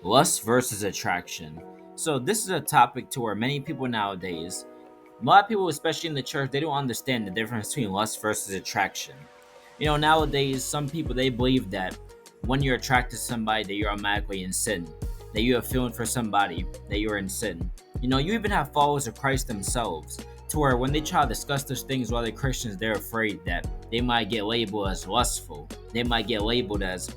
Lust versus attraction. So this is a topic to where many people nowadays, a lot of people, especially in the church, they don't understand the difference between lust versus attraction. Nowadays, some people they believe that when you're attracted to somebody, that you're automatically in sin, that you have feeling for somebody, that you're in sin. You even have followers of Christ themselves, to where when they try to discuss those things with other Christians, they're afraid that they might get labeled as lustful. They might get labeled as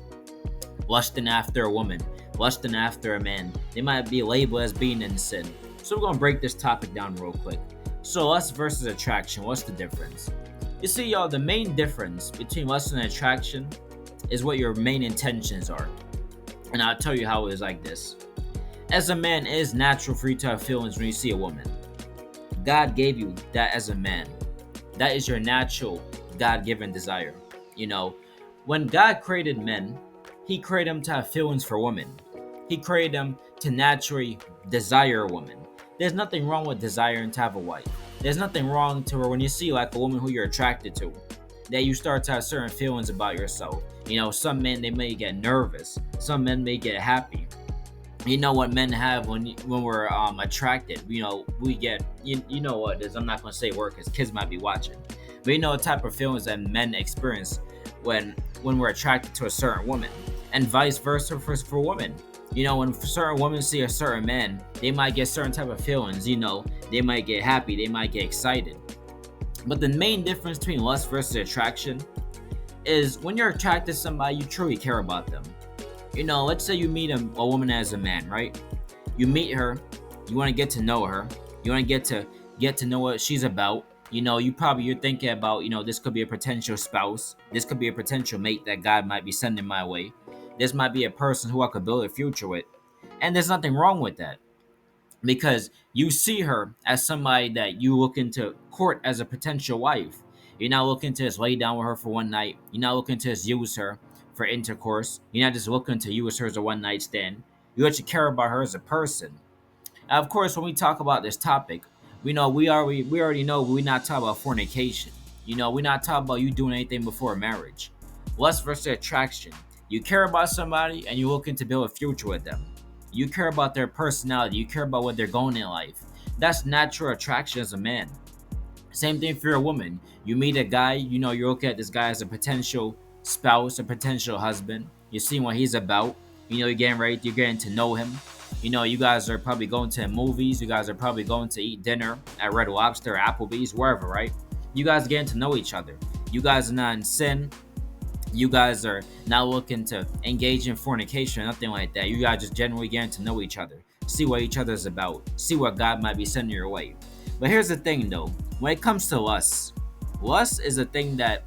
lusting after a woman, lusting after a man. They might be labeled as being in sin. So we're gonna break this topic down real quick. So lust versus attraction, what's the difference? You see, y'all, the main difference between lust and attraction is what your main intentions are. And I'll tell you how it is like this. As a man, it is natural for you to have feelings when you see a woman. God gave you that as a man. That is your natural God-given desire. You know, when God created men, he created them to have feelings for women. He created them to naturally desire a woman. There's nothing wrong with desiring to have a wife. There's nothing wrong to where when you see like a woman who you're attracted to, that you start to have certain feelings about yourself. Some men they may get nervous. Some men may get happy. You know what men have when we're attracted. We get you know what it is. I'm not gonna say word because kids might be watching, but you know the type of feelings that men experience when we're attracted to a certain woman, and vice versa for women. When certain women see a certain man, they might get certain type of feelings. They might get happy, they might get excited. But the main difference between lust versus attraction is when you're attracted to somebody, you truly care about them. Let's say you meet a woman as a man, right? You meet her, you want to get to know her, you want to get to know what she's about. You're thinking about, this could be a potential spouse, this could be a potential mate that God might be sending my way. This might be a person who I could build a future with. And there's nothing wrong with that because you see her as somebody that you looking to court as a potential wife. You're not looking to just lay down with her for one night. You're not looking to just use her for intercourse. You're not just looking to use her as a one night stand. You actually care about her as a person. Now, of course, when we talk about this topic, we already know we're not talking about fornication. We're not talking about you doing anything before marriage. Lust versus attraction. You care about somebody and you're looking to build a future with them. You care about their personality. You care about what they're going in life. That's natural attraction as a man. Same thing for a woman. You meet a guy, you look at this guy as a potential spouse, a potential husband. You see what he's about. You're getting to know him. You guys are probably going to movies. You guys are probably going to eat dinner at Red Lobster, Applebee's, wherever, right? You guys are getting to know each other. You guys are not in sin. You guys are not looking to engage in fornication or nothing like that. You guys just generally getting to know each other. See what each other's about. See what God might be sending your way. But here's the thing though. When it comes to lust is a thing that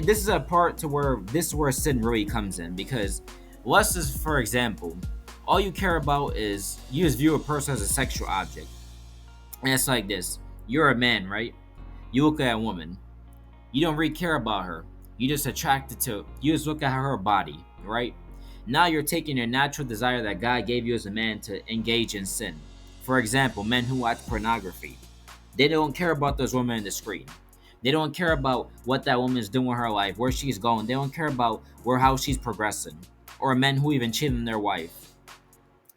this is a part to where this is where sin really comes in, because lust is, for example, all you care about is you just view a person as a sexual object. And it's like this. You're a man, right? You look at a woman. You don't really care about her. You just look at her body, right? Now you're taking your natural desire that God gave you as a man to engage in sin. For example, men who watch pornography. They don't care about those women in the screen. They don't care about what that woman is doing in her life, where she's going. They don't care about how she's progressing. Or men who even cheat on their wife.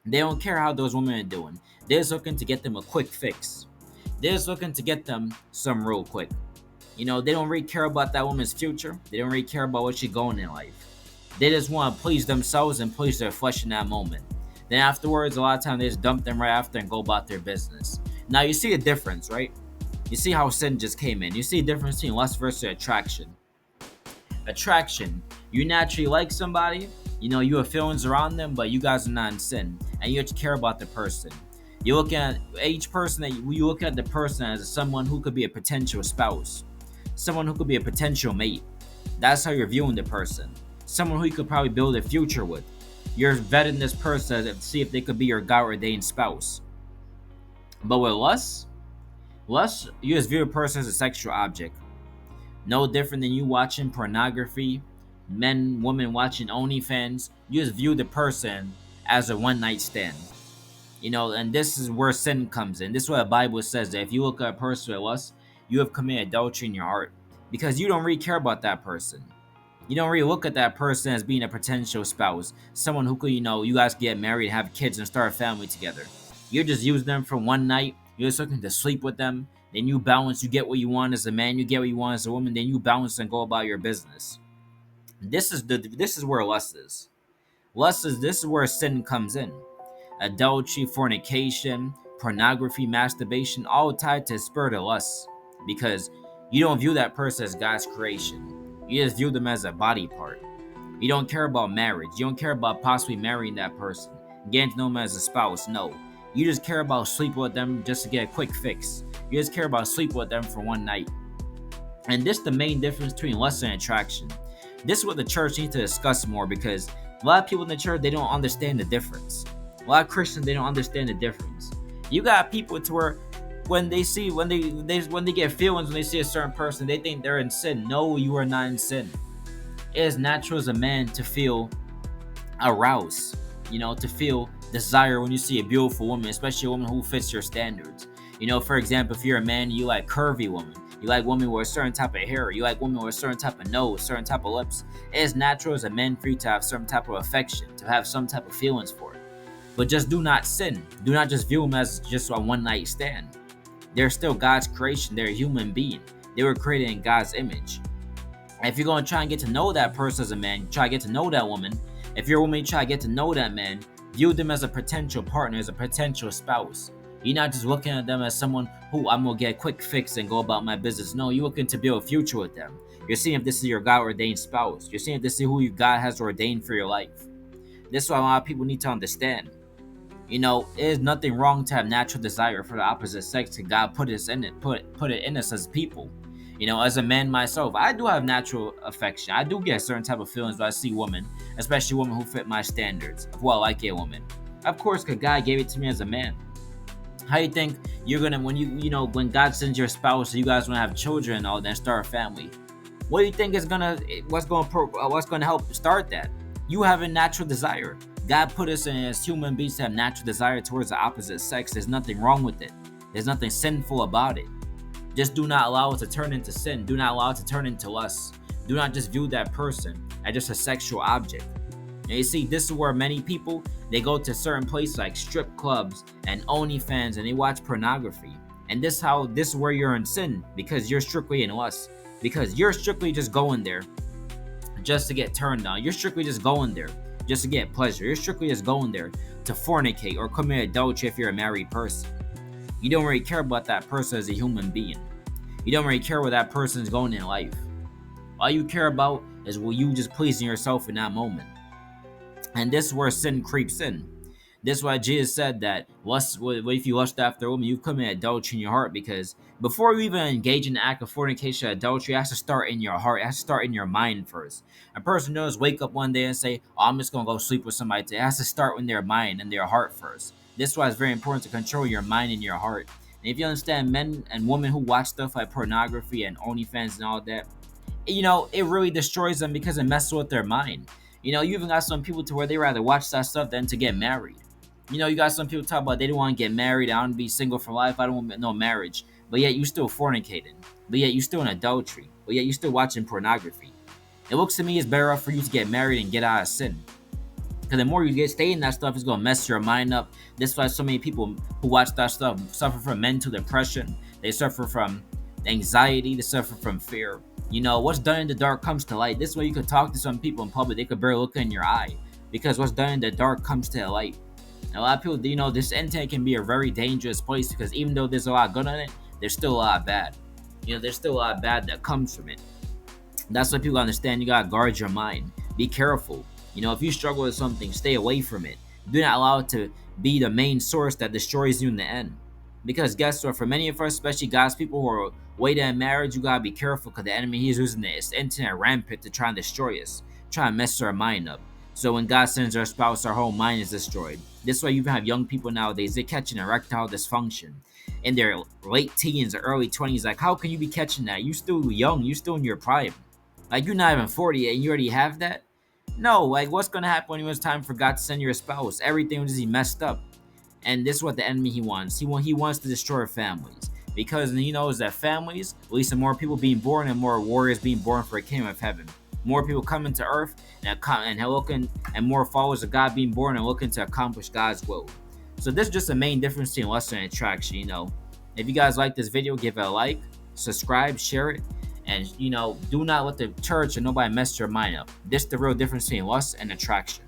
They don't care how those women are doing. They're just looking to get them a quick fix. They're just looking to get them some real quick. They don't really care about that woman's future. They don't really care about what she's going in life. They just want to please themselves and please their flesh in that moment. Then afterwards, a lot of times they just dump them right after and go about their business. Now you see a difference, right? You see how sin just came in. You see a difference between lust versus attraction. Attraction, you naturally like somebody. You have feelings around them, but you guys are not in sin, and you have to care about the person. You look at each person you look at the person as someone who could be a potential spouse, someone who could be a potential mate. That's how you're viewing the person. Someone who you could probably build a future with. You're vetting this person to see if they could be your God ordained spouse. But with lust, you just view a person as a sexual object. No different than you watching pornography, women watching OnlyFans. You just view the person as a one night stand. And this is where sin comes in. This is what the Bible says, that if you look at a person with lust, you have committed adultery in your heart, because you don't really care about that person. You don't really look at that person as being a potential spouse, someone who could, you guys get married, have kids, and start a family together. You're just using them for one night. You're just looking to sleep with them. Then you bounce. You get what you want as a man. You get what you want as a woman. Then you bounce and go about your business. This is where lust is. This is where sin comes in. Adultery, fornication, pornography, masturbation, all tied to the spirit of lust. Because you don't view that person as God's creation. You just view them as a body part. You don't care about marriage. You don't care about possibly marrying that person, getting to know them as a spouse. No. You just care about sleeping with them just to get a quick fix. You just care about sleeping with them for one night. And this is the main difference between lust and attraction. This is what the church needs to discuss more, because a lot of people in the church, they don't understand the difference. A lot of Christians, they don't understand the difference. You got people to where when they get feelings when they see a certain person, they think they're in sin. No, you are not in sin. It is natural as a man to feel aroused, to feel desire when you see a beautiful woman, especially a woman who fits your standards. For example, if you're a man, you like curvy women. You like women with a certain type of hair. You like women with a certain type of nose, certain type of lips. It is natural as a man for you to have certain type of affection, to have some type of feelings for it. But just do not sin. Do not just view them as just a one night stand. They're still God's creation. They're a human being. They were created in God's image. And if you're going to try and get to know that person as a man, try to get to know that woman. If you're a woman, you try to get to know that man, view them as a potential partner, as a potential spouse. You're not just looking at them as someone who I'm going to get a quick fix and go about my business. No, you're looking to build a future with them. You're seeing if this is your God-ordained spouse. You're seeing if this is who God has ordained for your life. This is what a lot of people need to understand. There's nothing wrong to have natural desire for the opposite sex, because God put it in us as people. As a man myself, I do have natural affection. I do get a certain type of feelings when I see women, especially women who fit my standards of what I like a woman. Of course, because God gave it to me as a man. How you think you're gonna when God sends your spouse, so you guys wanna have children and all that, and start a family? What do you think what's gonna help start that? You have a natural desire. God put us in as human beings to have natural desire towards the opposite sex. There's nothing wrong with it. There's nothing sinful about it. Just do not allow it to turn into sin. Do not allow it to turn into lust. Do not just view that person as just a sexual object. And you see, this is where many people, they go to certain places like strip clubs and OnlyFans, and they watch pornography. And this is where you're in sin, because you're strictly in lust. Because you're strictly just going there just to get turned on. You're strictly just going there just to get pleasure. You're strictly just going there to fornicate or commit adultery if you're a married person. You don't really care about that person as a human being. You don't really care where that person is going in life. All you care about is will you just pleasing yourself in that moment. And this is where sin creeps in. This is why Jesus said that if you lust after a woman, you commit adultery in your heart, because before you even engage in the act of fornication, adultery, it has to start in your heart. It has to start in your mind first. A person doesn't wake up one day and say, I'm just going to go sleep with somebody today. It has to start in their mind and their heart first. This is why it's very important to control your mind and your heart. And if you understand men and women who watch stuff like pornography and OnlyFans and all that, it really destroys them because it messes with their mind. You even got some people to where they rather watch that stuff than to get married. You got some people talk about they don't want to get married. I want to be single for life. I don't want no marriage. But yet you still fornicating. But yet you still in adultery. But yet you still watching pornography. It looks to me it's better off for you to get married and get out of sin. Because the more you stay in that stuff, it's going to mess your mind up. This is why so many people who watch that stuff suffer from mental depression. They suffer from anxiety. They suffer from fear. What's done in the dark comes to light. This way you could talk to some people in public. They could barely look in your eye. Because what's done in the dark comes to the light. And a lot of people, this internet can be a very dangerous place, because even though there's a lot of good on it, there's still a lot of bad. There's still a lot of bad that comes from it. That's what people understand. You gotta guard your mind. Be careful. If you struggle with something, stay away from it. Do not allow it to be the main source that destroys you in the end. Because guess what? For many of us, especially God's people who are waiting in marriage, you gotta be careful, because the enemy, he's using this internet rampant to try and destroy us, try and mess our mind up. So when God sends our spouse, our whole mind is destroyed. This way you have young people nowadays, they're catching erectile dysfunction in their late teens or early 20s. Like, how can you be catching that? You still young, you still in your prime. Like, you're not even 40 yet and you already have that? No, like, what's gonna happen when it's time for God to send your spouse? Everything was just messed up. And this is what the enemy he wants. He wants to destroy families. Because he knows that families, at least the more people being born and more warriors being born for a kingdom of heaven. more people coming to earth and looking, and more followers of God being born and looking to accomplish God's will. So this is just the main difference between lust and attraction. If you guys like this video, give it a like, subscribe, share it, and do not let the church and nobody mess your mind up. This is the real difference between lust and attraction.